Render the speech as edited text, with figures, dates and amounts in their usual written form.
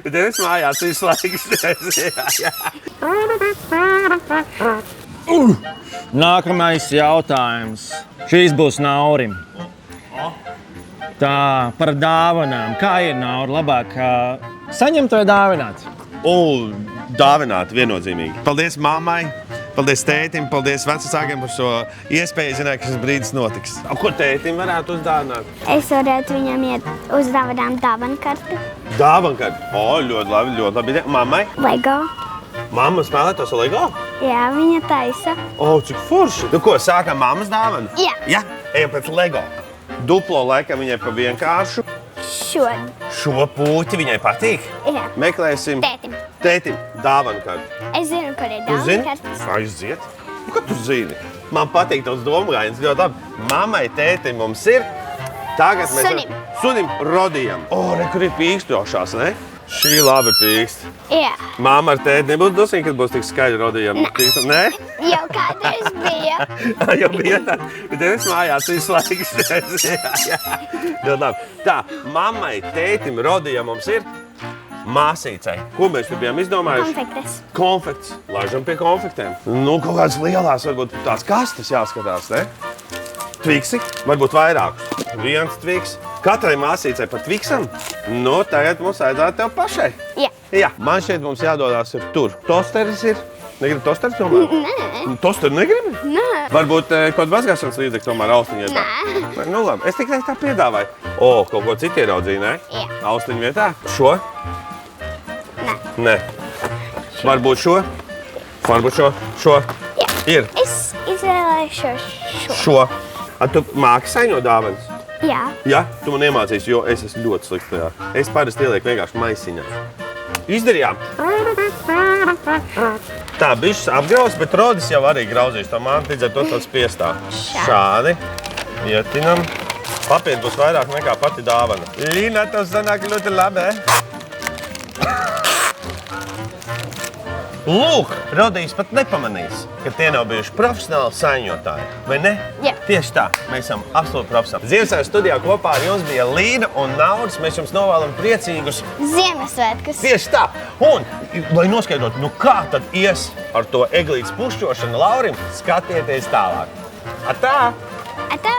Bet es mājās visu laiku. Nākamais jautājums. Šīs būs Naurim. Tā, par dāvanām. Kā ir, Nauri, labāk saņemt vai dāvināt? Dāvināt viennozīmīgi. Paldies mammai, paldies tētim, paldies vecākiem par šo iespēju. Zināju, ka šis brīdis notiks. Ko tētim varētu uzdāvināt? Es varētu viņam iet uz dāvanām dāvankarti. Dāvankarti? Ļoti labi, ļoti labi. Mammai? Lego. Mamma spēlētos ar Lego? Jā, viņa taisa. Cik forši. Nu ko, sākam mammas dāvanu? Jā. Jā, ejam pēc Lego. Duplo laikam viņai pa vienkāršu. Šo puķi viņai patīk? Jā. Meklēsim tētim dāvanu karti. Es zinu, kur ir dāvankartes. Aiziet. Ko tu zini? Man patīk tavs domgājiens ļoti labi. Mammai, tētim mums ir. Tagad mēs sunim rodījam. Re, kur ir pīkstošās, ne? Šī labi pīkst. Jā. Mamma ar tēti nebūs dusīgi, kad būs tik skaļi rodījam. Nē? Jau kādreiz bija. Jau bija tā. Bet es mājās visu laiku. Ļoti labi. Tā, mammai, tētim rodījam mums ir māsīcai. Ko mēs te bijām izdomājuši? Konfektes. Konfekts. Laižam pie konfektēm. Nu, kaut kādas lielās, varbūt tās kastes jāskatās, ne? Tviksi, varbūt vairākus. Viens tviks. Katrai māsīcai par tviksam. Nu, tagad mums vajadzētu tev pašai. Jā. Jā, man šeit mums jādodās ir tur. Tosteris ir. Negribu tosteris tomēr? Nē. Tosteru negribi? Nē. Varbūt kaut mazgāšanas līdzekļu tomēr austiņu vietā? Nē. Nu labi, es tikai tā piedāvāju. Kaut ko citu ieraudzīju, ne? Jā. Austiņu vietā? Šo? Nē. Nē. Varbūt šo? Varbūt šo? Jā. Ir. Es izvēlēšu šo. Šo. Tu māki saņot dāvanas? Jā. Jā, tu man iemācīsi, jo es esmu ļoti slikts tajā. Es parasti ielieku vienkārši maisiņā. Izdarījām. Tā, bišķis apgrauz, bet rodis jau arī grauzīs to mantu, līdz ar to tāds piestā. Šādi. Ietinam. Papīri būs vairāk nekā pati dāvana. Līna, tev sanāk ļoti labi, Lūk, rodījis pat nepamanīs, ka tie nav bijuši profesionāli saņotāji, vai ne? Jā. Tieši tā, mēs esam absolūti profesionāli. Ziemassvētku studijā kopā ar jums bija Līna un Nauris. Mēs jums novēlam priecīgus Ziemassvētkus. Tieši tā. Un, lai noskaidrotu, nu kā tad ies ar to eglītes pušķošanu Laurim, skatieties tālāk. Atā! Atā!